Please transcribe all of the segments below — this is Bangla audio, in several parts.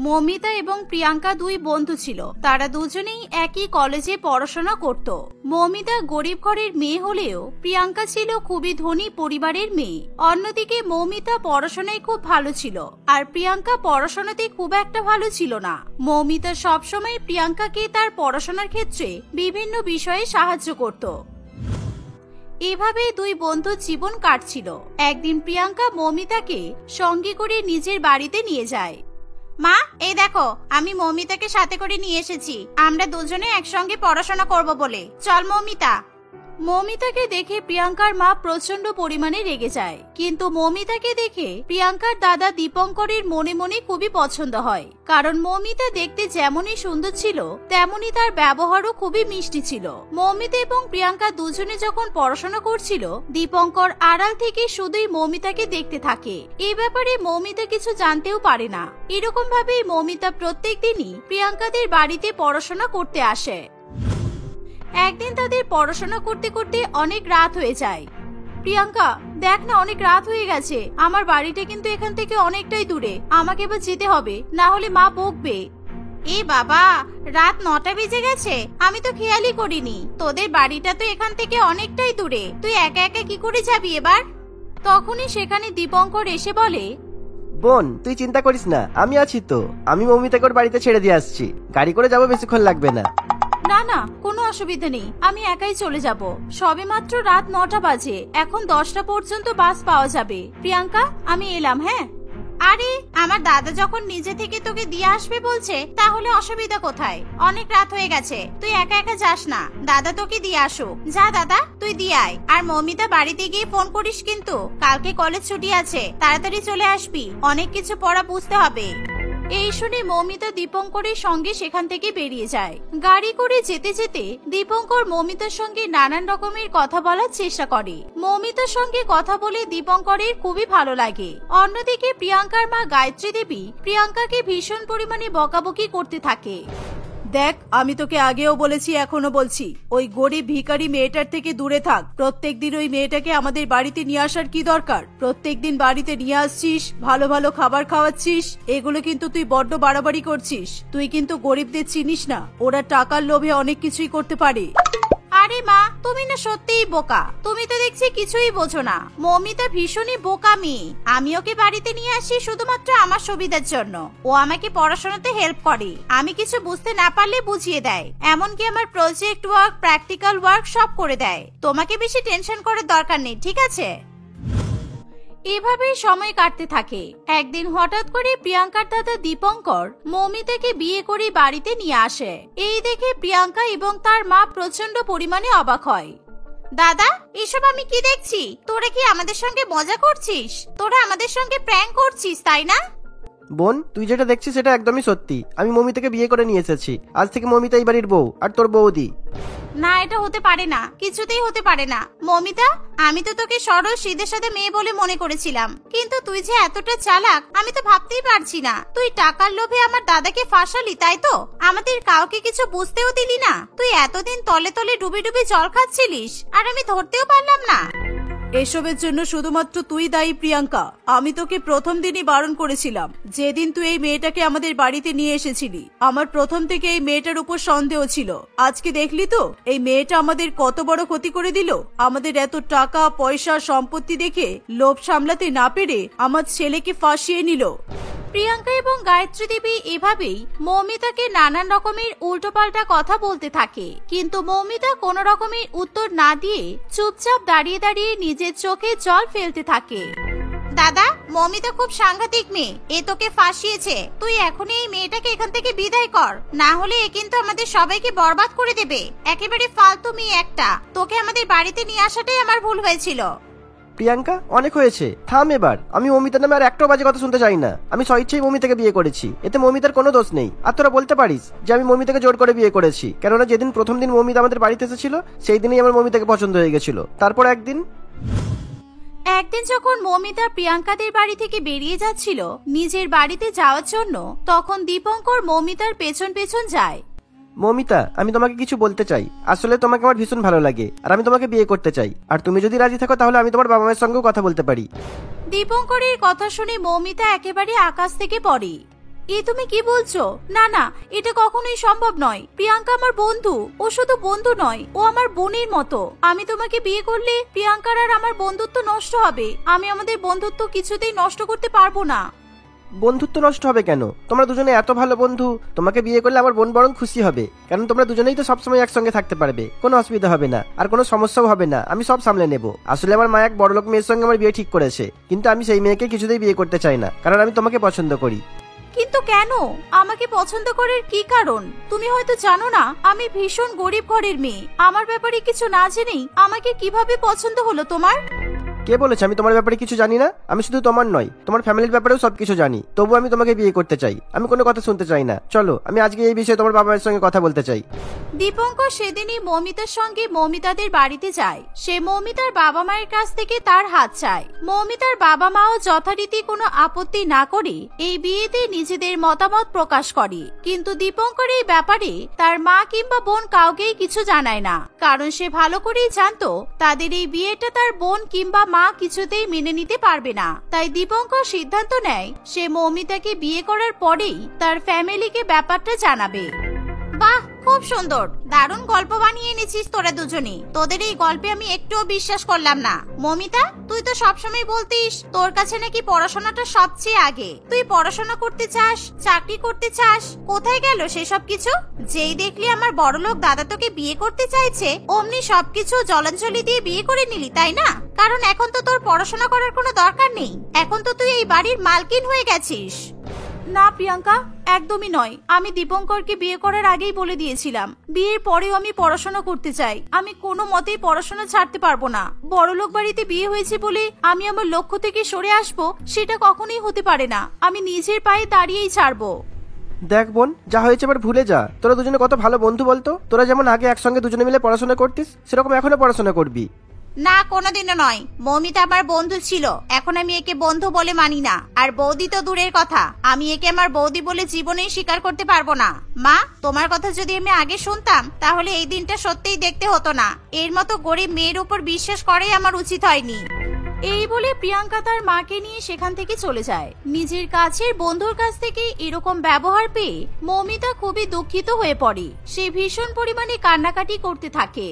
মৌমিতা এবং প্রিয়াঙ্কা দুই বন্ধু ছিল। তারা দুজনেই একই কলেজে পড়াশোনা করত। মৌমিতা গরিব ঘরের মেয়ে হলেও প্রিয়াঙ্কা ছিল খুবই ধনী পরিবারের মেয়ে। অন্যদিকে মৌমিতা পড়াশোনায় খুব ভালো ছিল, আর প্রিয়াঙ্কা পড়াশোনাতে খুব একটা ভালো ছিল না। মৌমিতা সবসময় প্রিয়াঙ্কাকে তার পড়াশোনার ক্ষেত্রে বিভিন্ন বিষয়ে সাহায্য করত। এভাবে দুই বন্ধুর জীবন কাটছিল। একদিন প্রিয়াঙ্কা মৌমিতাকে সঙ্গে করে নিজের বাড়িতে নিয়ে যায়। মা, এই দেখো, আমি মৌমিতাকে সাথে করে নিয়ে এসেছি। আমরা দুজনে একসঙ্গে পড়াশোনা করব বলে। চল মৌমিতা। মৌমিতাকে দেখে প্রিয়াঙ্কার মা প্রচন্ড পরিমাণে রেগে যায়, কিন্তু মৌমিতাকে দেখে প্রিয়াঙ্কার দাদা দীপঙ্করের মনে মনে খুবই পছন্দ হয়। কারণ মৌমিতা দেখতে যেমনই সুন্দর ছিল, তেমনি তার ব্যবহারও খুবই মিষ্টি ছিল। মৌমিতা এবং প্রিয়াঙ্কা দুজনে যখন পড়াশোনা করছিল, দীপঙ্কর আড়াল থেকে শুধুই মৌমিতাকে দেখতে থাকে। এই ব্যাপারে মৌমিতা কিছু জানতেও পারে না। এরকম ভাবেই মৌমিতা প্রত্যেক দিনই প্রিয়াঙ্কাদের বাড়িতে পড়াশোনা করতে আসে। একদিন তাদের পড়াশোনা করতে করতে অনেক রাত হয়ে যায়। প্রিয়াঙ্কা, দেখ না, অনেক রাত হয়ে গেছে। আমার বাড়িটা কিন্তু এখান থেকে অনেকটাই দূরে। আমাকে এবার যেতে হবে, না হলে মা বকবে। এ বাবা, রাত 9টা বেজে গেছে। আমি তো খেয়ালই করিনি। তোদের বাড়িটা তো এখান থেকে অনেকটাই দূরে। তুই একা একা কি করে যাবি এবার? তখনই সেখানে দীপঙ্কর এসে বলে, বোন, তুই চিন্তা করিস না, আমি আছি তো। আমি মৌমিতাকে ওর বাড়িতে ছেড়ে দিয়ে আসছি। গাড়ি করে যাবো, বেশিক্ষণ লাগবে না। না না, কোনো অসুবিধা নেই, আমি একাই চলে যাব। সবে মাত্র রাত 9টা বাজে, এখন 10টা পর্যন্ত বাস পাওয়া যাবে। প্রিয়াঙ্কা, আমি এলাম। হ্যাঁ। আরে, আমার দাদা যখন নিজে থেকে তোকে দিয়ে আসবে বলছে, তাহলে অসুবিধা কোথায়? অনেক রাত হয়ে গেছে, তুই একা একা যাস না। দাদা তোকে দিয়ে আসুক। যা দাদা, তুই দিয়ে আয়। আর মৌমিতা বাড়িতে গিয়ে ফোন করিস কিন্তু। কালকে কলেজ ছুটি আছে, তাড়াতাড়ি চলে আসবি। অনেক কিছু পড়া বুঝতে হবে। এই শুনে মৌমিতা দীপঙ্করের সঙ্গে সেখান থেকে বেরিয়ে যায়। গাড়ি করে যেতে যেতে দীপঙ্কর মৌমিতার সঙ্গে নানান রকমের কথা বলার চেষ্টা করে। মৌমিতার সঙ্গে কথা বলে দীপঙ্করের খুবই ভালো লাগে। অন্যদিকে প্রিয়াঙ্কার মা গায়ত্রী দেবী প্রিয়াঙ্কাকে ভীষণ পরিমাণে বকাবকি করতে থাকে। দেখ, আমি তোকে আগেও বলেছি, এখনো বলছি, ওই গরিব ভিখারি মেয়েটার থেকে দূরে থাক। প্রত্যেকদিন ওই মেয়েটাকে আমাদের বাড়িতে নিয়ে আসার কি দরকার? প্রত্যেকদিন বাড়িতে নিয়ে আসছিস, ভালো ভালো খাবার খাওয়াচ্ছিস। এগুলো কিন্তু তুই বড্ড বাড়াবাড়ি করছিস। তুই কিন্তু গরিবদের চিনিস না, ওরা টাকার লোভে অনেক কিছুই করতে পারে। আরে মা, তুমি না সত্যিই বোকা। তুমি তো দেখছি কিছুই বোঝো না। মৌমিতা ভীষণই বোকা মেয়ে। আমি ওকে বাড়িতে নিয়ে আসি শুধুমাত্র আমার সুবিধার জন্য। ও আমাকে পড়াশোনাতে হেল্প করে। আমি কিছু বুঝতে না পারলে বুঝিয়ে দেয়। এমনকি আমার প্রজেক্ট ওয়ার্ক, প্র্যাকটিক্যাল ওয়ার্ক সব করে দেয়। তোমাকে বেশি টেনশন করার দরকার নেই, ঠিক আছে? এভাবেই সময় কাটতে থাকে। একদিন হঠাৎ করে প্রিয়াঙ্কার দাদা দীপঙ্কর মৌমিতাকে বিয়ে করে বাড়িতে নিয়ে আসে। এই দেখে প্রিয়াঙ্কা এবং তার মা প্রচন্ড পরিমাণে অবাক হয়। দাদা, এসব আমি কি দেখছি? তোরা কি আমাদের সঙ্গে মজা করছিস? তোরা আমাদের সঙ্গে প্র্যাঙ্ক করছিস, তাই না? বোন, তুই যেটা দেখছিস সেটা একদমই সত্যি। আমি মৌমিতাকে বিয়ে করে নিয়ে এসেছি। আজ থেকে মৌমিতা এই বাড়ির বউ, আর তোর বৌদি। না, এটা হতে পারে না, কিছুতেই হতে পারে না। মৌমিতা, আমি তো তোকে সরল সিধে সাদে মেয়ে বলে মনে করেছিলাম, কিন্তু তুই যে এতটা চালাক আমি তো ভাবতেই পারছি না। তুই টাকার লোভে আমার দাদাকে ফাঁসালি, তাই তো? আমাদের কাউকে কিছু বুঝতেও দিলি না। তুই এতদিন তলে তলে ডুবে ডুবে জল খাচ্ছিলিস, আর আমি ধরতেও পারলাম না। এসবের জন্য শুধুমাত্র তুই দায়ী প্রিয়াঙ্কা। আমি তোকে প্রথম দিনই বারণ করেছিলাম। যেদিন তুই এই মেয়েটাকে আমাদের বাড়িতে নিয়ে এসেছিলি, আমার প্রথম থেকে এই মেয়েটার উপর সন্দেহ ছিল। আজকে দেখলি তো এই মেয়েটা আমাদের কত বড় ক্ষতি করে দিল। আমাদের এত টাকা পয়সা সম্পত্তি দেখে লোভ সামলাতে না পেরে আমার ছেলেকে ফাঁসিয়ে নিল। প্রিয়াঙ্কা এবং গায়ত্রী দেবী এভাবেই মৌমিতাকে নানান রকমের উল্টোপাল্টা কথা বলতে থাকে, কিন্তু মৌমিতা কোনো রকমের উত্তর না দিয়ে চুপচাপ দাঁড়িয়ে দাঁড়িয়ে নিজের চোখে জল ফেলতে থাকে। দাদা, মৌমিতা খুব সাংঘাতিক মেয়ে। এ তোকে ফাঁসিয়েছে। তুই এখনই এই মেয়েটাকে এখান থেকে বিদায় কর, না হলে এ কিন্তু আমাদের সবাইকে বরবাদ করে দেবে। একেবারে ফালতু মেয়ে একটা। তোকে আমাদের বাড়িতে নিয়ে আসাটাই আমার ভুল হয়েছিল। প্রিয়াঙ্কা, অনেক হয়েছে, থাম এবার। আমি মৌমিতার নামে আর একটাও বাজে কথা শুনতে চাই না। আমি স্বইচ্ছাই মৌমিতাকে বিয়ে করেছি, এতে মৌমিতার কোনো দোষ নেই। আর তোরা বলতে পারিস যে আমি মৌমিতাকে জোর করে বিয়ে করেছি, কেননা যেদিন প্রথম দিন মৌমিতা আমাদের বাড়িতে এসেছিল সেই দিনই আমার মৌমিতাকে পছন্দ হয়ে গেছিল। তারপর একদিন যখন মৌমিতা প্রিয়াঙ্কাদের বাড়ি থেকে বেরিয়ে যাচ্ছিল নিজের বাড়িতে যাওয়ার জন্য, তখন দীপঙ্কর মৌমিতার পেছন পেছন যায়। মৌমিতা, আমি তোমাকে কিছু বলতে চাই। আসলে তোমাকে আমার ভীষণ ভালো লাগে, আর আমি তোমাকে বিয়ে করতে চাই। আর তুমি যদি রাজি থাকো তাহলে আমি তোমার বাবা মায়ের সঙ্গেও কথা বলতে পারি। দীপঙ্করের কথা শুনে মৌমিতা একেবারে আকাশ থেকে পড়ে। এ তুমি কি বলছো? না না, এটা কখনোই সম্ভব নয়। প্রিয়াঙ্কা আমার বন্ধু, ও শুধু বন্ধু নয়, ও আমার বোনের মতো। আমি তোমাকে বিয়ে করলে প্রিয়াঙ্কার আর আমার বন্ধুত্ব নষ্ট হবে। আমি আমাদের বন্ধুত্ব কিছুতেই নষ্ট করতে পারবো না। বন্ধুত্ব নষ্ট হবে কেন? তোমরা দুজনে এত ভালো বন্ধু, তোমাকে বিয়ে করলে আমার বোন বরং খুশি হবে, কারণ তোমরা দুজনেই তো সবসময় একসঙ্গে থাকতে পারবে, কোনো অসুবিধা হবে না, আর কোনো সমস্যাও হবে না। আমি সব সামলে নেব। আসলে আমার মা এক বড়লোক মেয়ের সঙ্গে আমার বিয়ে ঠিক করেছে, কিন্তু আমি সেই মেয়েকে কিছুতেই বিয়ে করতে চাই না, কারণ আমি তোমাকে পছন্দ করি। কিন্তু কেন? আমাকে পছন্দ করার কি কারণ? তুমি হয়তো জানো না, আমি ভীষণ গরিব ঘরের মেয়ে। আমার ব্যাপারে কিছু না জেনেই আমাকে কিভাবে পছন্দ হলো তোমার? কে বলেছে আমি তোমার ব্যাপারে কিছু জানি না? আমি শুধু তোমার নয়, তোমার ফ্যামিলির ব্যাপারেও সবকিছু জানি। তবু আমি তোমাকে বিয়ে করতে চাই। আমি কোনো কথা শুনতে চাই না। চলো, আমি আজকে এই বিষয়ে তোমার বাবা মায়ের সঙ্গে কথা বলতে চাই। দীপঙ্কর সেদিনই মৌমিতার সঙ্গে মৌমিতাদের বাড়িতে যায়। সে মৌমিতার বাবা মায়ের কাছ থেকে তার হাত চায়। মৌমিতার বাবা মাও যথারীতি কোনো আপত্তি না করে এই বিয়েতে নিজেদের মতামত প্রকাশ করে। কিন্তু দীপঙ্কর এই ব্যাপারে তার মা কিংবা বোন কাউকেই কিছু জানায় না, কারণ সে ভালো করেই জানতো তাদের এই বিয়েটা তার বোন কিংবা মা কিছুতেই মেনে নিতে পারবে না। তাই দীপঙ্কর সিদ্ধান্ত নেয় সে মৌমিতাকে বিয়ে করার পরেই তার ফ্যামিলিকে ব্যাপারটা জানাবে। বাহ, খুব সুন্দর, দারুণ গল্প বানিয়ে এনেছিস তোরা দুজনেই। তোদের এই গল্পে আমি একটুও বিশ্বাস করলাম না। মমিতা, তুই তো সবসময় বলতিস তোর কাছে নাকি পড়াশোনাটা সবচেয়ে আগে। তুই পড়াশোনা করতে চাস, চাকরি করতে চাস, কোথায় গেল সেসব কিছু? যেই দেখলি আমার বড়লোক দাদা তোকে বিয়ে করতে চাইছে, অমনি সবকিছু জলাঞ্জলি দিয়ে বিয়ে করে নিলি, তাই না? কারণ এখন তো তোর পড়াশোনা করার কোনো দরকার নেই। এখন তো তুই এই বাড়ির মালকিন হয়ে গেছিস। না প্রিয়াঙ্কা, একদমই নয়। আমি দীপঙ্করকে বিয়ে করার আগেই বলে দিয়েছিলাম বিয়ের পরেও আমি পড়াশোনা করতে চাই। আমি কোনো মতেই পড়াশোনা ছাড়তে পারবো না। বড়লোক বাড়িতে বিয়ে হয়েছে বলে আমি আমার লক্ষ্য থেকে সরে আসবো, সেটা কখনোই হতে পারে না। আমি নিজের পায়ে দাঁড়িয়েই ছাড়বো। দেখ বোন, যা হয়েছে এবার ভুলে যা। তোরা দুজনে কত ভালো বন্ধু বলতো। তোরা যেমন আগে একসঙ্গে দুজনে মিলে পড়াশোনা করতিস, সেরকম এখনো পড়াশোনা করবি। না, কোনোদিনও নয়। মৌমিতা আমার বন্ধু ছিল, এখন আমি একে বন্ধু বলে মানি না। আর বৌদি তো দূরের কথা, আমি একে আমার বৌদি বলে জীবনেই স্বীকার করতে পারবো না। মা, তোমার কথা যদি আমি আগে শুনতাম তাহলে এই দিনটা সত্যিই দেখতে হতো না। এর মতো গরিব মেয়ের উপর বিশ্বাস করাই আমার উচিত হয়নি। এই বলে প্রিয়াঙ্কা তার মাকে নিয়ে সেখান থেকে চলে যায়। নিজের কাছের বন্ধুর কাছ থেকে এরকম ব্যবহার পেয়ে মৌমিতা খুবই দুঃখিত হয়ে পড়ে। সে ভীষণ পরিমাণে কান্নাকাটি করতে থাকে।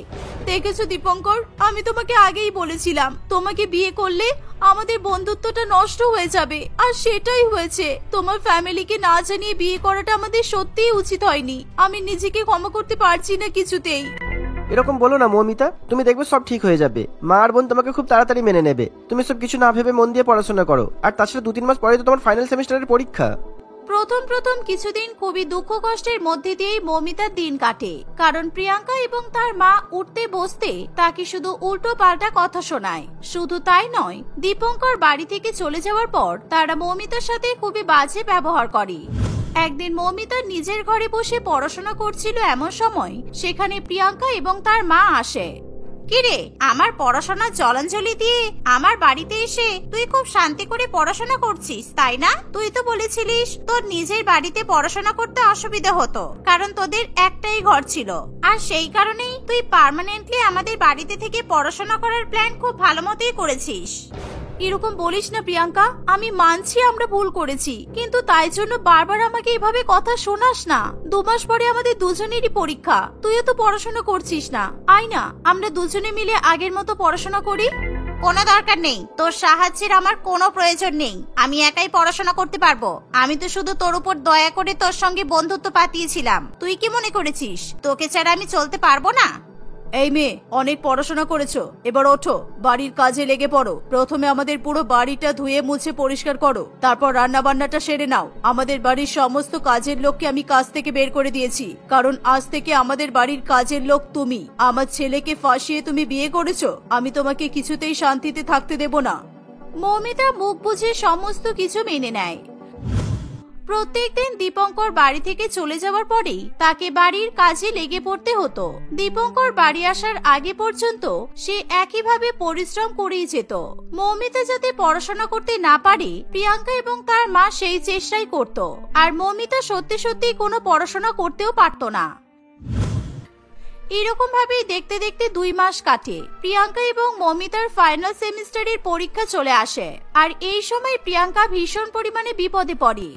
দেখেছো দীপঙ্কর, আমি তোমাকে আগেই বলেছিলাম তোমাকে বিয়ে করলে আমাদের বন্ধুত্বটা নষ্ট হয়ে যাবে, আর সেটাই হয়েছে। তোমার ফ্যামিলিকে না জানিয়ে বিয়ে করাটা আমাদের সত্যিই উচিত হয়নি। আমি নিজেকে ক্ষমা করতে পারছি না কিছুতেই। এরকম বলো না মৌমিতা, তুমি দেখবে সব ঠিক হয়ে যাবে। মা আর বোন তোমাকে খুব তাড়াতাড়ি মেনে নেবে। তুমি সব কিছু না ভেবে মন দিয়ে পড়াশোনা করো। আর তাছাড়া 2-3 মাস পরে তো তোমার ফাইনাল সেমিস্টারের পরীক্ষা। প্রথম কিছুদিন খুবই দুঃখ কষ্টের মধ্যে দিয়েই মৌমিতার দিন কাটে, কারণ প্রিয়াঙ্কা এবং তার মা উঠতে বসতে তাকে শুধু উল্টো পাল্টা কথা শোনায়। শুধু তাই নয়, দীপঙ্কর বাড়ি থেকে চলে যাওয়ার পর তারা মৌমিতার সাথে খুবই বাজে ব্যবহার করে। একদিন মৌমিতা নিজের ঘরে বসে পড়াশোনা করছিল, এমন সময় সেখানে প্রিয়াঙ্কা এবং তার মা আসে। কিরে, আমার পড়াশোনার জলাঞ্জলি দিয়ে আমার বাড়িতে এসে তুই খুব শান্তি করে পড়াশোনা করছিস, তাই না? তুই তো বলেছিলিস তোর নিজের বাড়িতে পড়াশোনা করতে অসুবিধা হতো, কারণ তোদের একটাই ঘর ছিল। আর সেই কারণেই তুই পার্মানেন্টলি আমাদের বাড়িতে থেকে পড়াশোনা করার প্ল্যান খুব ভালো মতোই করেছিস। এরকম বলিস না প্রিয়াঙ্কা, আমি মানছি আমরা ভুল করেছি, কিন্তু তাই জন্য বারবার আমাকে এভাবে কথা শোনাস না। 2 মাস পরে আমাদের দুজনেরই পরীক্ষা, তুইও তো পড়াশোনা করছিস না। আয় না, আমরা দুজনে মিলে আগের মতো পড়াশোনা করি। কোনো দরকার নেই, তোর সাহায্যের আমার কোনো প্রয়োজন নেই। আমি একাই পড়াশোনা করতে পারবো। আমি তো শুধু তোর উপর দয়া করে তোর সঙ্গে বন্ধুত্ব পাতিয়েছিলাম। তুই কি মনে করেছিস তোকে ছাড়া আমি চলতে পারবো না? এই মেয়ে, অনেক পড়াশোনা করেছো, এবার ওঠো, বাড়ির কাজে লেগে পড়ো। প্রথমে আমাদের পুরো বাড়িটা ধুয়ে মুছে পরিষ্কার করো, তারপর রান্না বান্নাটা সেরে নাও। আমাদের বাড়ির সমস্ত কাজের লোককে আমি কাজ থেকে বের করে দিয়েছি, কারণ আজ থেকে আমাদের বাড়ির কাজের লোক তুমি। আমার ছেলেকে ফাঁসিয়ে তুমি বিয়ে করেছো, আমি তোমাকে কিছুতেই শান্তিতে থাকতে দেব না। মৌমিতা মুখ বুঝে সমস্ত কিছু মেনে নেয়। প্রত্যেকদিন দীপঙ্কর বাড়ি থেকে চলে যাওয়ার পরেই তাকে বাড়ির কাজে লেগে পড়তে হতো। দীপঙ্কর বাড়ি আসার আগে পর্যন্ত সে একইভাবে পরিশ্রম করেই যেত। মৌমিতা যাতে পড়াশোনা করতে না পারে, প্রিয়াঙ্কা এবং তার মা সেই চেষ্টাই করত। আর মৌমিতা সত্যি সত্যি কোনো পড়াশোনা করতেও পারত না। এরকম ভাবে দেখতে দেখতে 2 মাস কাটে। প্রিয়াঙ্কা এবং মৌমিতার ফাইনাল সেমিস্টারের পরীক্ষা চলে আসে। আর এই সময় প্রিয়াঙ্কা ভীষণ পরিমাণে বিপদে পড়ে।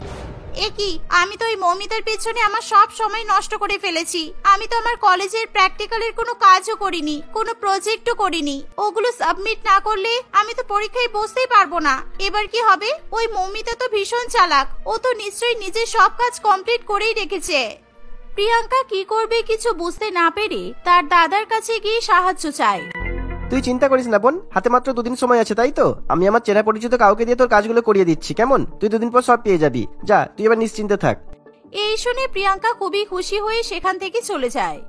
কি, আমি তো ওই মৌমিতার পেছনে আমার সব সময় নষ্ট করে ফেলেছি। আমি তো আমার কলেজের প্র্যাকটিক্যালের কোনো কাজও করিনি, কোনো প্রজেক্টও করিনি। ওগুলো সাবমিট না করলে আমি তো পরীক্ষায় বসতেই পারবো না। এবার কি হবে? ওই মৌমিতা তো ভীষণ চালাক, ও তো নিশ্চয়ই নিজের সব কাজ কমপ্লিট করেই রেখেছে। প্রিয়াঙ্কা কি করবে কিছু বুঝতে না পেরে তার দাদার কাছে গিয়ে সাহায্য চায়। তুই চিন্তা করিস না বোন, হাতে মাত্র 2 দিন সময় আছে, তাই তো? আমি আমার চেনা পরিচিত কাউকে দিয়ে তোর কাজগুলো করিয়ে দিচ্ছি, কেমন? তুই 2 দিন পর সব পেয়ে যাবি। যা, তুই এবার নিশ্চিন্তে থাক। এই শুনে প্রিয়াঙ্কা খুবই খুশি হয়ে সেখান থেকে চলে যায়।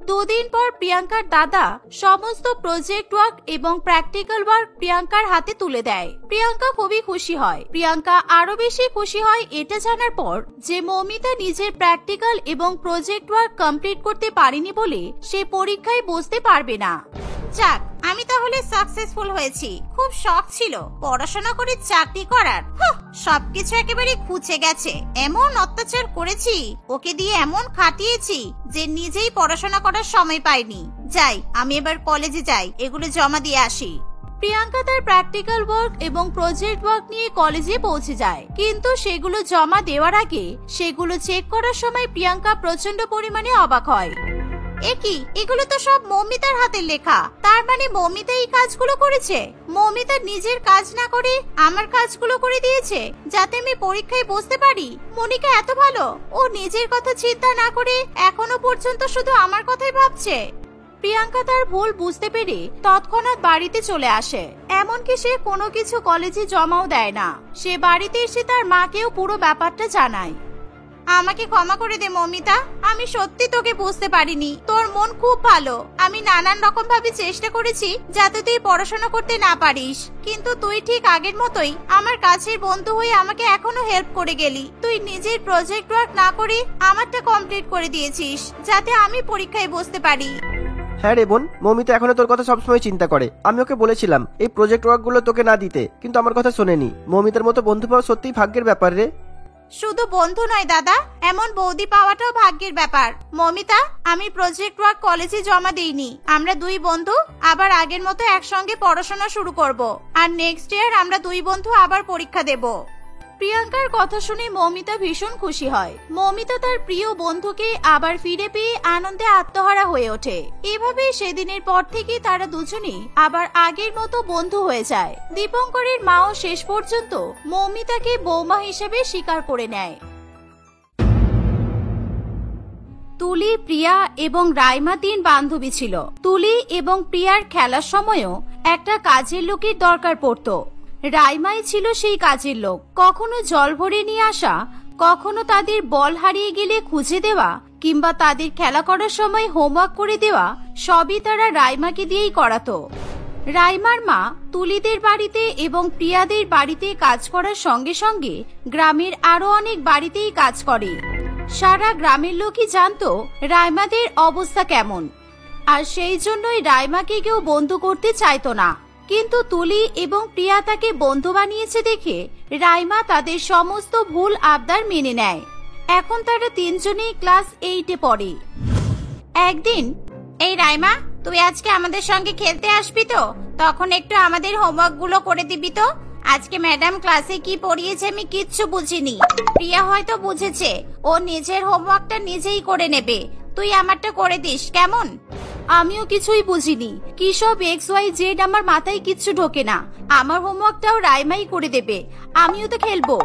2 দিন পর প্রিয়াঙ্কার দাদা সমস্ত প্রজেক্ট ওয়ার্ক এবং প্র্যাকটিক্যাল ওয়ার্ক প্রিয়াঙ্কার হাতে তুলে দেয়। প্রিয়াঙ্কা খুবই খুশি হয়। প্রিয়াঙ্কা আরো বেশি খুশি হয় এটা জানার পর যে মৌমিতা নিজের প্র্যাকটিক্যাল এবং প্রজেক্ট ওয়ার্ক কমপ্লিট করতে পারেনি বলে সে পরীক্ষায় বসতে পারবে না। যাক, আমি তাহলে সাকসেসফুল হয়েছি। খুব শখ ছিল পড়াশোনা করে চাকরি করার, সবকিছু একেবারে খুঁজে গেছে। এমন অত্যাচার করেছি, ওকে দিয়ে এমন খাটিয়েছি যে নিজেই পড়াশোনা করার সময় পাইনি। যাই, আমি এবার কলেজে যাই, এগুলো জমা দিয়ে আসি। প্রিয়াঙ্কা তার প্র্যাকটিক্যাল ওয়ার্ক এবং প্রজেক্ট ওয়ার্ক নিয়ে কলেজে পৌঁছে যায়, কিন্তু সেগুলো জমা দেওয়ার আগে সেগুলো চেক করার সময় প্রিয়াঙ্কা প্রচন্ড পরিমাণে অবাক হয়। কি, এগুলো তো সব মৌমিতার হাতের লেখা। তার মানে মৌমিতা এই কাজগুলো করেছে। মৌমিতা নিজের কাজ না করে আমার কাজগুলো করে দিয়েছে যাতে আমি পরীক্ষায় বসতে পারি। মনিকা এত ভালো, ও নিজের কথা চিন্তা না করে এখনো পর্যন্ত শুধু আমার কথাই ভাবছে। প্রিয়াঙ্কা তার ভুল বুঝতে পেরে তৎক্ষণাৎ বাড়িতে চলে আসে। এমনকি সে কোনো কিছু কলেজে জমাও দেয় না। সে বাড়িতে এসে তার মাকেও পুরো ব্যাপারটা জানায়। আমাকে ক্ষমা করে দে মৌমিতা, আমি সত্যি তোকে বুঝতে পারিনি। তোর মন খুব ভালো। আমি নানান রকম ভাবে চেষ্টা করেছি যাতে তুই পড়াশোনা করতে না পারিস, কিন্তু তুই ঠিক আগের মতোই আমার কাছের বন্ধু হয়ে আমাকে এখনো হেল্প করে গেলি। তুই নিজের প্রজেক্ট ওয়ার্ক না করে আমারটা কমপ্লিট করে দিয়েছিস যাতে আমি পরীক্ষায় বসতে পারি। হ্যাঁ রে বোন, মৌমিতা এখনো তোর কথা সবসময় চিন্তা করে। আমি ওকে বলেছিলাম এই প্রজেক্ট ওয়ার্ক গুলো তোকে না দিতে, কিন্তু আমার কথা শোনেনি। মৌমিতার মতো বন্ধু পাওয়া সত্যিই ভাগ্যের ব্যাপার রে। শুধু বন্ধু নয় দাদা, এমন বৌদি পাওয়াটাও ভাগ্যের ব্যাপার। মৌমিতা, আমি প্রজেক্ট ওয়ার্ক কলেজে জমা দিইনি। আমরা 2 বন্ধু আবার আগের মতো একসঙ্গে পড়াশোনা শুরু করব, আর নেক্সট ইয়ার আমরা 2 বন্ধু আবার পরীক্ষা দেব। প্রিয়াঙ্কার কথা শুনে মৌমিতা ভীষণ খুশি হয়। মৌমিতা তার প্রিয় বন্ধুকে আবার ফিরে পেয়ে আনন্দে আত্মহারা হয়ে ওঠে। এভাবে সেদিনের পর থেকে তারা দুজনেই আবার আগের মতো বন্ধু হয়ে যায়। দীপঙ্করের মাও শেষ পর্যন্ত মৌমিতাকে বৌমা হিসেবে স্বীকার করে নেয়। তুলি, প্রিয়া এবং রাইমা 3 বান্ধবী ছিল। তুলি এবং প্রিয়ার খেলার সময়ও একটা কাজের লোকের দরকার পড়তো। রাইমাই ছিল সেই কাজের লোক। কখনো জল ভরে নিয়ে আসা, কখনো তাদের বল হারিয়ে গেলে খুঁজে দেওয়া, কিংবা তাদের খেলা করার সময় হোমওয়ার্ক করে দেওয়া, সবই তারা রাইমাকে দিয়েই করাতো। রাইমার মা তুলিদের বাড়িতে এবং প্রিয়াদের বাড়িতে কাজ করার সঙ্গে সঙ্গে গ্রামের আরো অনেক বাড়িতেই কাজ করে। সারা গ্রামের লোকই জানতো রাইমাদের অবস্থা কেমন, আর সেই জন্যই রাইমাকে কেউ বন্ধু করতে চাইতো না। কিন্তু তুলি এবং প্রিয়া তাকে বন্ধু বানিয়েছে দেখে রাইমা তাদের সমস্ত ভুল আবদার মেনে নেয়। এখন তারা 3 জনেই ক্লাস 8-এ পড়ে। একদিন, এই রাইমা, তুই আজকে আমাদের সঙ্গে খেলতে আসবি তো? তখন একটু আমাদের হোমওয়ার্ক গুলো করে দিবি তো। আজকে ম্যাডাম ক্লাসে কি পড়িয়েছে আমি কিচ্ছু বুঝিনি। প্রিয়া হয়তো বুঝেছে, ও নিজের হোমওয়ার্কটা নিজেই করে নেবে। তুই আমারটা করে দিস, কেমন? আমিও কিছুই বুঝিনি। কি সব XYZ আমার মাথায় কিচ্ছু ঢোকে না। আমার হোমওয়ার্কটাও রাইমাই করে দেবে। আমিও তো খেলবো।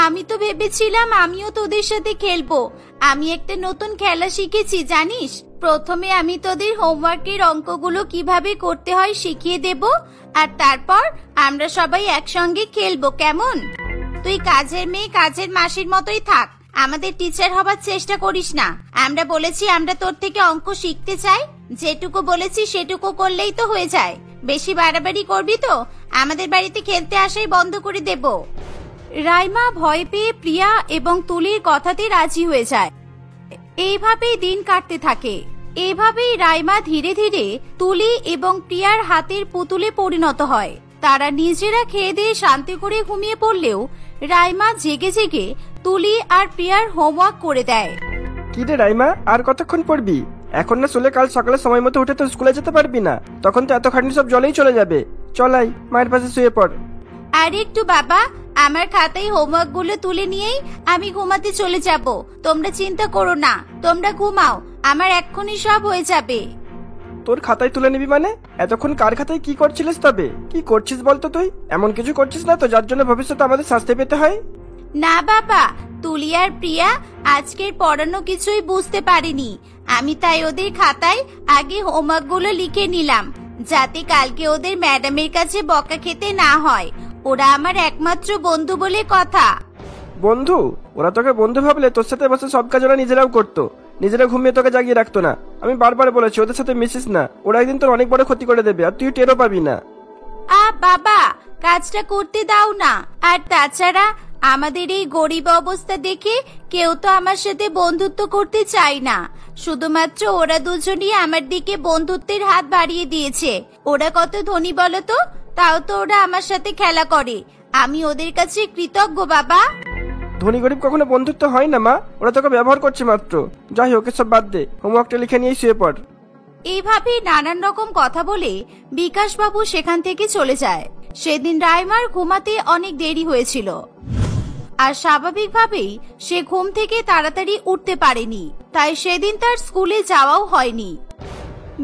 আমি তো ভেবেছিলাম আমিও তোদের সাথে খেলবো। আমি একটা নতুন খেলা শিখেছি জানিস। প্রথমে আমি তোদের হোমওয়ার্কের অঙ্কগুলো কিভাবে করতে হয় শিখিয়ে দেব, আর তারপর আমরা সবাই একসঙ্গে খেলবো, কেমন? তুই কাজের মেয়ে কাজের মাসির মতোই থাক। আমাদের টিচার হবার চেষ্টা করিস না। আমরা বলেছি আমরা তোর থেকে অঙ্ক শিখতে চাই। যেটুকু বলেছি সেটুকু করলেই তো হয়ে যায়। বেশি বাড়াবাড়ি করবি তো আমাদের বাড়িতে খেলতে আসাই বন্ধ করে দেব। রাইমা ভয় পেয়ে প্রিয়া এবং তুলির কথাতে রাজি হয়ে যায়। এইভাবেই দিন কাটতে থাকে। এভাবেই রাইমা ধীরে ধীরে তুলি এবং প্রিয়ার হাতের পুতুলে পরিণত হয়। তারা নিজেরা খেয়ে দিয়ে শান্তি করে ঘুমিয়ে পড়লেও রাইমা জেগে জেগে তুলি আর প্রিয়ার হোমওয়ার্ক করে দেয়। কি রে রাইমা, আর কতক্ষণ পড়বি? এখন না চলে কাল সকালে সময় মতো উঠে তো স্কুলে যেতে পারবি না। তখন তো এত খাটনি সব জলেই চলে যাবে। চলাই, মায়ের পাশে শুয়ে পড়। আর একটু বাবা, আমার খাতায় হোমওয়ার্ক গুলো তুলে নিয়েই আমি ঘুমাতে চলে যাব। তোমরা চিন্তা করো না, তোমরা ঘুমাও, আমার এক্ষুনি সব হয়ে যাবে। তোর খাতায় তুলে নিবি মানে? এতক্ষণ কার খাতায় কি করছিলিস? তবে কি করছিস বলতো? তুই এমন কিছু করছিস না তো যার জন্য ভবিষ্যতে আমাদের শাস্তি পেতে হয়? না বাবা, তুলি আর প্রিয়া আজকের পড়ানো কিছুই বুঝতে পারেনি। আমি তাই ওদের খাতায় আগে হোমওয়ার্ক গুলো লিখে নিলাম, যাতে কালকে ওদের ম্যাডামের কাছে বকা খেতে না হয়। ওরা আমার একমাত্র বন্ধু বলে কথা। বন্ধু? ওরা তোকে বন্ধু ভাবলে তোর সাথে বসে সব কাজ ওরা নিজেরাও করতো, নিজেরা ঘুমিয়ে তোকে জাগিয়ে রাখতো না। আমি বারবার বলেছি ওদের সাথে মিশিস না, ওরা একদিন তোর অনেক বড় ক্ষতি করে দেবে আর তুই টেরও পাবি না। বাবা, কাজটা করতে দাও না। আর তাছাড়া আমাদের এই গরিব অবস্থা দেখে কেউ তো আমার সাথে বন্ধুত্ব করতে চায় না। শুধুমাত্র ওরা দুজনই আমার দিকে বন্ধুত্বের হাত বাড়িয়ে দিয়েছে। ওরা কত ধনী বলো তো, তাও তো ওরা আমার সাথে খেলা করে। আমি ওদের কাছে কৃতজ্ঞ বাবা। ধনী গরিব কখনো বন্ধুত্ব হয় না মা, ওরা তোকে ব্যবহার করছে মাত্র। যাই হোক, সব বাদ দে, হোমওয়ার্কটা লিখে নিয়ে শুয়ে পড়। এইভাবে নানান রকম কথা বলে বিকাশ বাবু সেখান থেকে চলে যায়। সেদিন রাইমার ঘুমাতে অনেক দেরি হয়েছিল, আর স্বাভাবিকভাবেই সে ঘুম থেকে তাড়াতাড়ি উঠতে পারেনি, তাই সেদিন তার স্কুলে যাওয়াও হয়নি।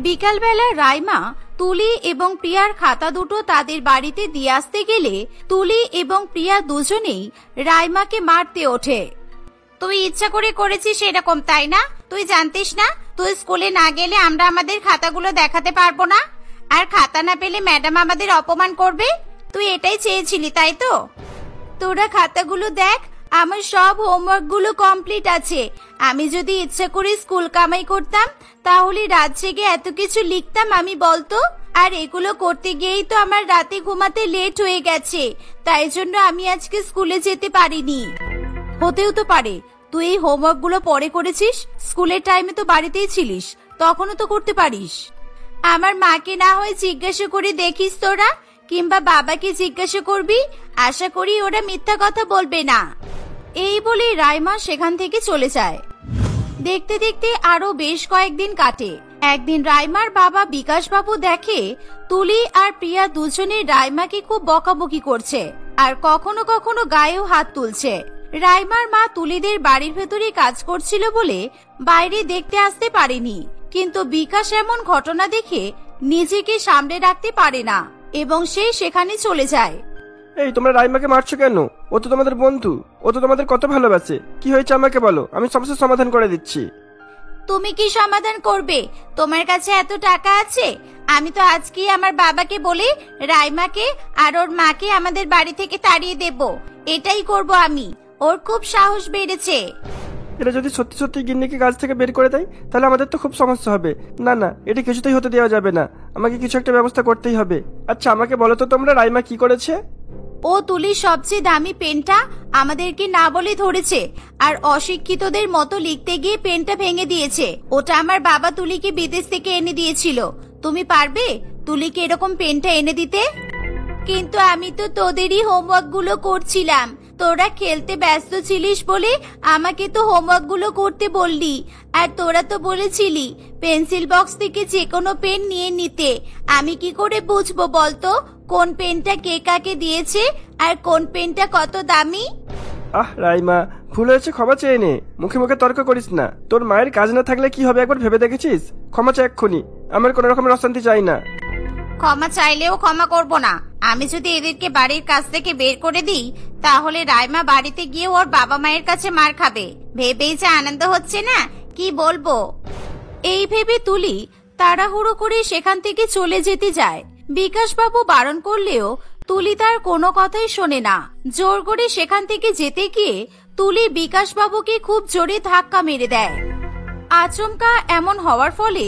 বিকালবেলা রাইমা তুলি এবং প্রিয়ার খাতা দুটো তাদের বাড়িতে দিয়ে আসতে গেলে তুলি এবং প্রিয়া দুজনেই রাইমাকে মারতে ওঠে। তুই ইচ্ছা করে করেছিস এরকম, তাই না? তুই জানতিস না তুই স্কুলে না গেলে আমরা আমাদের খাতাগুলো দেখাতে পারবো না, আর খাতা না পেলে ম্যাডাম আমাদের অপমান করবে। তুই এটাই চেয়েছিলি, তাই তো? তোরা খাতাগুলো দেখ, আমার সব হোমওয়ার্ক গুলো কমপ্লিট আছে। আমি যদি ইচ্ছা করে স্কুল কামাই করতাম তাহলে রাত জেগে এত কিছু লিখতাম আমি, বলতো? আর এগুলো করতে গিয়েই তো আমার রাতে ঘুমাতে লেট হয়ে গেছে, তাই জন্য আমি আজকে স্কুলে যেতে পারিনি। হতেও তো পারে তুই এই হোমওয়ার্ক গুলো পরে করেছিস, স্কুলের টাইমে তো বাড়িতেই ছিলিস, তখনও তো করতে পারিস। আমার মাকে না হয় জিজ্ঞাসা করে দেখিস তোরা, কিংবা বাবাকে জিজ্ঞাসা করবি, আশা করি ওরা মিথ্যা কথা বলবে না। এই বলে রাইমা সেখান থেকে চলে যায়। দেখতে দেখতে আরো বেশ কয়েকদিন কাটে। একদিন রাইমার বাবা বিকাশ বাবু দেখে তুলি আর প্রিয়া দুজনে রাইমাকে খুব বকাবকি করছে, আর কখনো কখনো গায়েও হাত তুলছে। রাইমার মা তুলিদের বাড়ির ভেতরে কাজ করছিল বলে বাইরে দেখতে আসতে পারেনি, কিন্তু বিকাশ এমন ঘটনা দেখে নিজেকে সামলে রাখতে পারে না এবং সে সেখানে চলে যায়। এই, তোমরা রাইমাকে মারছো কেন? ও তো তোমাদের বন্ধু, ও তো তোমাদের কত ভালোবাসে। কি হয়েছে আমাকে বলো, আমি সমস্যার সমাধান করে দিচ্ছি। তুমি কি সমাধান করবে? তোমার কাছে এত টাকা আছে? আমি তো আজকেই আমার বাবাকে বলে রাইমাকে আর ওর মাকে আমাদের বাড়ি থেকে তাড়িয়ে দেব। এটাই করব আমি। ওর খুব সাহস বেড়েছে। এটা যদি সত্যি সত্যি গিন্নিকে কাজ থেকে বের করে দেয় তাহলে আমাদের তো খুব সমস্যা হবে। না না, এটা কিছুতেই হতে দেওয়া যাবে না, আমাকে কিছু একটা ব্যবস্থা করতেই হবে। আচ্ছা আমাকে বলো তো তোমরা, রাইমা কি করেছে? ও তুলির সবচেয়ে দামি পেনটা আমাদেরকে না বলে ধরেছে, আর অশিক্ষিতদের মতো লিখতে গিয়ে পেনটা ভেঙে দিয়েছে। ওটা আমার বাবা তুলিকে বিদেশ থেকে এনে দিয়েছিল। তুমি পারবে তুলিকে এরকম পেনটা এনে দিতে? কিন্তু আমি তো তোদেরই হোমওয়ার্ক গুলো করছিলাম, তোরা খেলতে ব্যস্ত ছিলিস বলে আমাকে তো হোমওয়ার্ক গুলো করতে বললি। আর তোরা তো বলেছিলি পেন্সিল বক্স থেকে যে কোনো পেন নিয়ে নিতে। আমি কি করে বুঝবো বলতো কোন পেনটা কে কাকে দিয়েছে আর কোন পেনটা কত দামি? রাইমা, ভুল হয়েছে, ক্ষমা চেয়ে নে। মুখে মুখে তর্ক করিস না। তোর মায়ের কাজ না থাকলে কি হবে একবার ভেবে দেখেছিস? ক্ষমা চাই এক্ষুনি, আমার কোনো রকমের অশান্তি চাই না। ক্ষমা চাইলেও ক্ষমা করব না। আমি যদি এদেরকে বাড়ির কাছ থেকে বের করে দিই তাহলে রাইমা বাড়িতে গিয়ে ওর বাবা মায়ের কাছে মার খাবে। ভেবেই যে আনন্দ হচ্ছে না, কি বলবো। এই ভেবে তুলি তাড়াহুড়ো করে সেখান থেকে চলে যেতে যায়। বিকাশ বাবু বারণ করলেও তুলি তার কোনো কথাই শোনে না। জোর করে সেখান থেকে যেতে গিয়ে তুলি বিকাশ বাবুকে খুব জোরে ধাক্কা মেরে দেয়। আচমকা এমন হওয়ার ফলে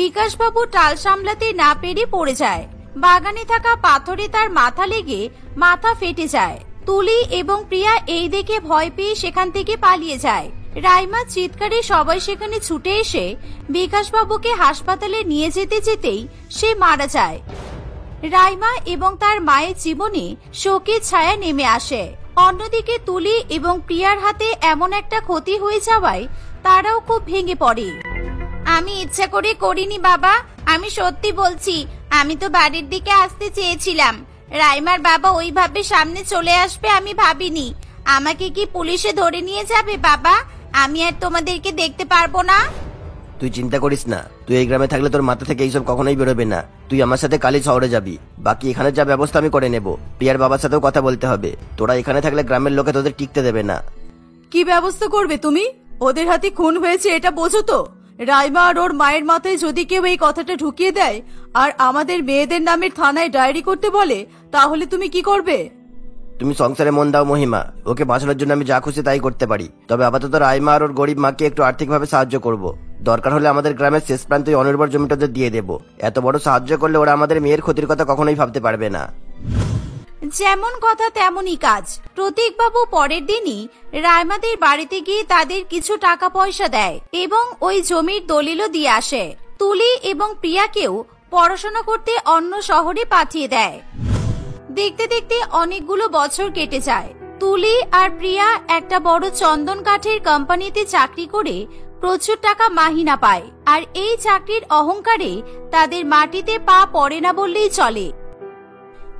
বিকাশ বাবু টাল সামলাতে না পেরে পড়ে যায়। বাগানে থাকা পাথরে তার মাথা লেগে মাথা ফেটে যায়। তুলি এবং প্রিয়া এই দেখে ভয় পেয়ে সেখান থেকে পালিয়ে যায়। রাইমা চিৎকারে সবাই সেখানে ছুটে এসে বিকাশ বাবুকে হাসপাতালে নিয়ে যেতে যেতেই সে মারা যায়। রাইমা এবং তার মায়ের জীবনে শোকের ছায়া নেমে আসে। অন্যদিকে তুলি এবং প্রিয়ার হাতে এমন একটা ক্ষতি হয়ে যাওয়ায় তারাও খুব ভেঙে পড়ে। আমি ইচ্ছা করে করিনি বাবা, আমি সত্যি বলছি। আমি তো বাড়ির দিকে আসতে চেয়েছিলাম, রাইমার বাবা ওইভাবে সামনে চলে আসবে আমি ভাবিনি। আমাকে কি পুলিশে ধরে নিয়ে যাবে বাবা? আমি আর তোমাদেরকে দেখতে পারবো না। তুই চিন্তা করিস না, তুই এই গ্রামে থাকলে তোর মাথা থেকে এইসব কখনোই বেরোবে না। তুই আমার সাথে কালই শহরে যাবি, বাকি এখানে যা ব্যবস্থা আমি করে নেব। প্রিয়ার বাবার সাথেও কথা বলতে হবে, তোরা এখানে থাকলে গ্রামের লোকে তোদের টিকতে দেবে না। কি ব্যবস্থা করবে তুমি? ওদের হাতে খুন হয়েছে এটা বোঝো তো? রাইমা আর ওর মায়ের মাথায় যদি কেউ এই কথাটা ঢুকিয়ে দেয় আর আমাদের মেয়েদের নামের থানায় ডায়েরি করতে বলে, তাহলে তুমি কি করবে? তুমি সংসারে মন দাও মহিমা, ওকে বাঁচানোর জন্য আমি যা খুশি তাই করতে পারি। তবে আপাতত রাইমা আর ওর গরিব মাকে একটু আর্থিকভাবে সাহায্য করব। দরকার হলে আমাদের গ্রামের শেষ প্রান্তে অনির্ভর জমিটা ওদের দিয়ে দেবো। এত বড় সাহায্য করলে ওরা আমাদের মেয়ের ক্ষতির কথা কখনোই ভাবতে পারবে না। যেমন কথা তেমনই কাজ। প্রতীকবাবু পরের দিনই রাইমাদের বাড়িতে গিয়ে তাদের কিছু টাকা পয়সা দেয় এবং ওই জমির দলিলও দিয়ে আসে। তুলি এবং প্রিয়াকেও পড়াশোনা করতে অন্য শহরে পাঠিয়ে দেয়। দেখতে দেখতে অনেকগুলো বছর কেটে যায়। তুলি আর প্রিয়া একটা বড় চন্দন কাঠের কোম্পানিতে চাকরি করে প্রচুর টাকা মাহিনা পায়। আর এই চাকরির অহংকারে তাদের মাটিতে পা পড়ে না বললেই চলে।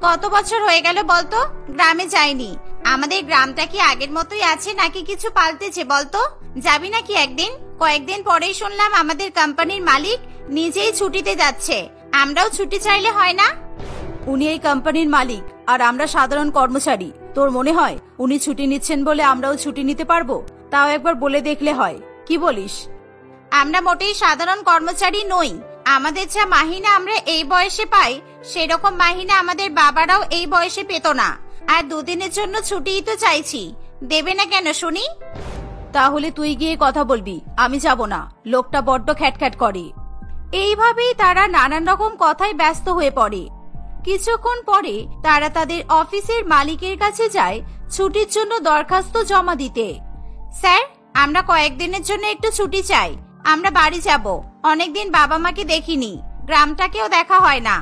কত বছর হয়ে গেল বলতো গ্রামে যাইনি। আমাদের গ্রামটা কি আগের মতোই আছে নাকি কিছু পাল্টেছে বলতো? যাবি নাকি একদিন? কয়েকদিন পরেই শুনলাম আমাদের কোম্পানির মালিক নিজেই ছুটিতে যাচ্ছে। আমরাও ছুটি চাইলে হয় না? উনি এই কোম্পানির মালিক আর আমরা সাধারণ কর্মচারী। তোর মনে হয় উনি ছুটি নিচ্ছেন বলে আমরাও ছুটি নিতে পারবো? তাও একবার বলে দেখলে হয়। কি বলিস? আমরা মোটেই সাধারণ কর্মচারী নই। আমাদের যা মাহিনা আমরা এই বয়সে পাই সেরকম মাহিনা আমাদের বাবারাও এই বয়সে পেত না। আর দুদিনের জন্য ছুটিই তো চাইছি, দেবে না কেন শুনি? তাহলে তুই গিয়ে কথা বলবি, আমি যাব না। লোকটা বড্ড খ্যাটখ্যাট করে। এইভাবেই তারা নানান রকম কথায় ব্যস্ত হয়ে পড়ে। কিছুক্ষণ পরে তারা তাদের অফিসের মালিকের কাছে যায় ছুটির জন্য দরখাস্ত জমা দিতে। স্যার, আমরা কয়েকদিনের জন্য একটু ছুটি চাই। আমরা বাড়ি যাব। অনেকদিন বাবা মাকে দেখিনি, গ্রামটাকেও দেখা হয় না।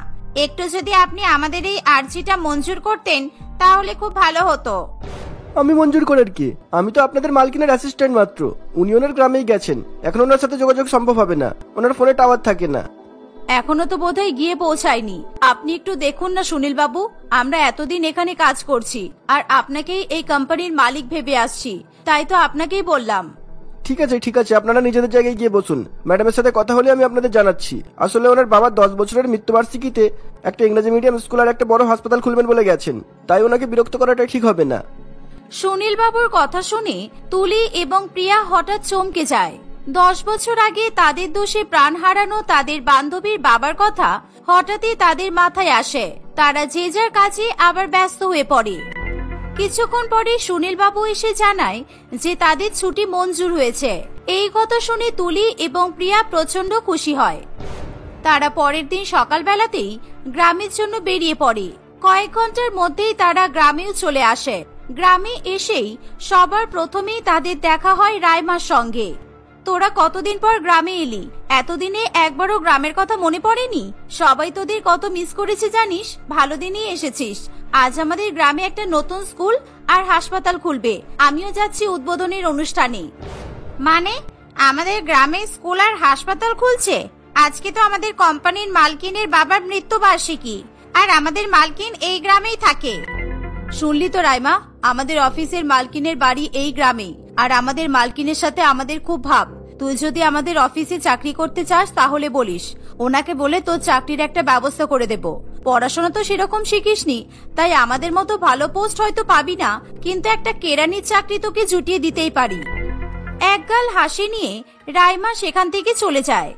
একটু যদি আপনি আমাদের এই আর্জিটা মঞ্জুর করতেন তাহলে খুব ভালো হতো। আমি মঞ্জুর করার কি? আমি তো আপনাদের মালকিনের অ্যাসিস্ট্যান্ট মাত্র। উনি ওনার গ্রামেই গেছেন, এখন ওনার সাথে যোগাযোগ সম্ভব হবে না। ওনার ফোনে টাওয়ার থাকে না। এখনো তো বোধহয় গিয়ে পৌঁছায়নি। আপনি একটু দেখুন না সুনীল বাবু, আমরা এতদিন এখানে কাজ করছি আর আপনাকেই এই কোম্পানির মালিক ভেবে আসছি, তাই তো আপনাকেই বললাম। ঠিক আছে ঠিক আছে, আপনারা নিজেদের জায়গায় গিয়ে বসুন। ম্যাডামের সাথে কথা হলে আমি আপনাদের জানাচ্ছি। আসলে ওনার বাবার 10 বছরের মৃত্যুবার্ষিকীতে একটা ইংরেজি মিডিয়াম স্কুল আর একটা বড় হাসপাতাল খুলবেন বলে গেছেন, তাই ওনাকে বিরক্ত করাটা ঠিক হবে না। সুনীল বাবুর কথা শুনে তুলি এবং প্রিয়া হঠাৎ চমকে যায়। 10 বছর আগে তাদের দোষে প্রাণ হারানো তাদের বান্ধবীর বাবার কথা হঠাৎই তাদের মাথায় আসে। তারা যে যার কাজে আবার ব্যস্ত হয়ে পড়ে। কিছুক্ষণ পরে সুনীল বাবু এসে জানায় যে তাদের ছুটি মঞ্জুর হয়েছে। এই কথা শুনে তুলি এবং প্রিয়া প্রচন্ড খুশি হয়। তারা পরের দিন সকালবেলাতেই গ্রামের জন্য বেরিয়ে পড়ে। কয়েক ঘন্টার মধ্যেই তারা গ্রামেও চলে আসে। গ্রামে এসেই সবার প্রথমেই তাদের দেখা হয় রাইমার সঙ্গে। তোরা কতদিন পর গ্রামে এলি? এতদিনে একবারও গ্রামের কথা মনে পড়েনি? সবাই তোদের কত মিস করেছে জানিস? ভালো দিনই এসেছিস। আজ আমাদের গ্রামে একটা নতুন স্কুল আর হাসপাতাল খুলবে। আমিও যাচ্ছি উদ্বোধনের অনুষ্ঠানে। মানে আমাদের গ্রামে স্কুল আর হাসপাতাল খুলছে? আজকে তো আমাদের কোম্পানির মালকিনের বাবার মৃত্যুবার্ষিকী, আর আমাদের মালকিন এই গ্রামেই থাকে। শুনলি তো রাইমা, আমাদের অফিসের মালকিনের বাড়ি এই গ্রামেই, আর আমাদের মালকিনের সাথে আমাদের খুব ভাব। তুই যদি আমাদের অফিসে চাকরি করতে চাস তাহলে বলিস, ওনাকে বলে তোর চাকরির একটা ব্যবস্থা করে দেব। পড়াশোনা তো সেরকম শিখিসনি, তাই আমাদের মতো ভালো পোস্ট হয়তো পাবি না, কিন্তু একটা কেরানির চাকরি তোকে জুটিয়ে দিতেই পারি। একগাল হাসি নিয়ে রাইমা সেখান থেকে চলে যায়।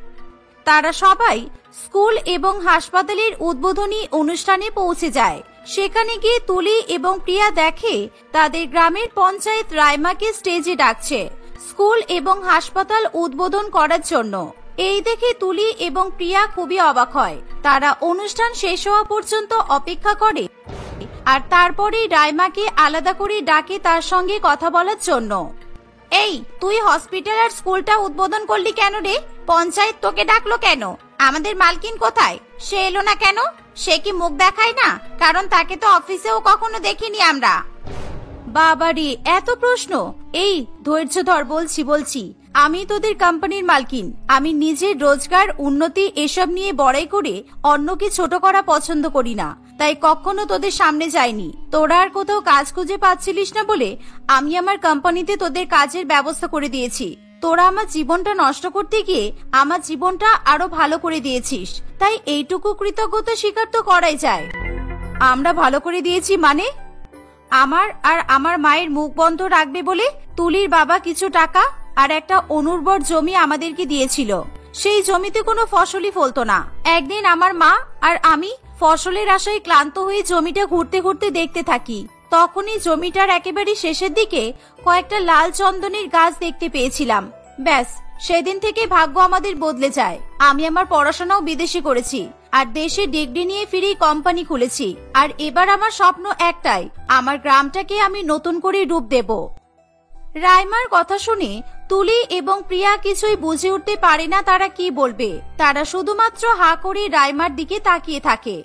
তারা সবাই স্কুল এবং হাসপাতালের উদ্বোধনী অনুষ্ঠানে পৌঁছে যায়। সেখানে গিয়ে তুলি এবং প্রিয়া দেখে তাদের গ্রামের পঞ্চায়েত রাইমাকে স্টেজে ডাকছে স্কুল এবং হাসপাতাল উদ্বোধন করার জন্য। এই দেখে তুলি এবং প্রিয়া খুবই অবাক হয়। তারা অনুষ্ঠান শেষ হওয়া পর্যন্ত অপেক্ষা করে আর তারপরেই রাইমাকে আলাদা করে ডাকে তার সঙ্গে কথা বলার জন্য। এই, তুই হসপিটাল আর স্কুলটা উদ্বোধন করলি কেন রে? পঞ্চায়েত তোকে ডাকলো কেন? আমাদের মালকিন কোথায়? সে এলো না কেন? সে কি মুখ দেখায় না? কারণ তাকে তো অফিসেও কখনো দেখিনি আমরা। বাবারে, এত প্রশ্ন! এই ধৈর্য ধর, বলছি। আমি তোদের কোম্পানির মালকিন। আমি নিজের রোজগার, উন্নতি এসব নিয়ে বড়াই করে অন্যকে ছোট করা পছন্দ করি না। তাই কখনো তোদের সামনে যাইনি। তোরা আর কোথাও কাজ খুঁজে পাচ্ছিলিস না বলে আমি আমার কোম্পানিতে তোদের কাজের ব্যবস্থা করে দিয়েছি। তোরা আমার জীবনটা নষ্ট করতে গিয়ে আমার জীবনটা আরো ভালো করে দিয়েছিস, তাই এইটুকু কৃতজ্ঞতা স্বীকার তো করাই যায়। আমরা ভালো করে দিয়েছি মানে? আমার আর আমার মায়ের মুখ বন্ধ রাখবে বলে তুলির বাবা কিছু টাকা আর একটা অনুর্বর জমি আমাদেরকে দিয়েছিল। সেই জমিতে কোনো ফসলই ফলতো না। একদিন আমার মা আর আমি ফসলের আশায় ক্লান্ত হয়ে জমিটা ঘুরতে ঘুরতে দেখতে থাকি। তখনই জমিটার একেবারে শেষের দিকে কয়েকটা লাল চন্দনের গাছ দেখতে পেয়েছিলাম। ব্যাস, সেদিন থেকে ভাগ্য আমাদের বদলে যায়। আমি আমার পড়াশোনাও বিদেশে করেছি আর দেশে ডিগ্রি নিয়ে ফিরেই কোম্পানি খুলেছি। আর এবার আমার স্বপ্ন একটাই, আমার গ্রামটাকে আমি নতুন করে রূপ দেব। রাইমার কথা শুনে তুলি এবং প্রিয়া কিছুই বুঝে উঠতে পারে না তারা কি বলবে। তারা শুধুমাত্র হা করে রাইমার দিকে তাকিয়ে থাকে।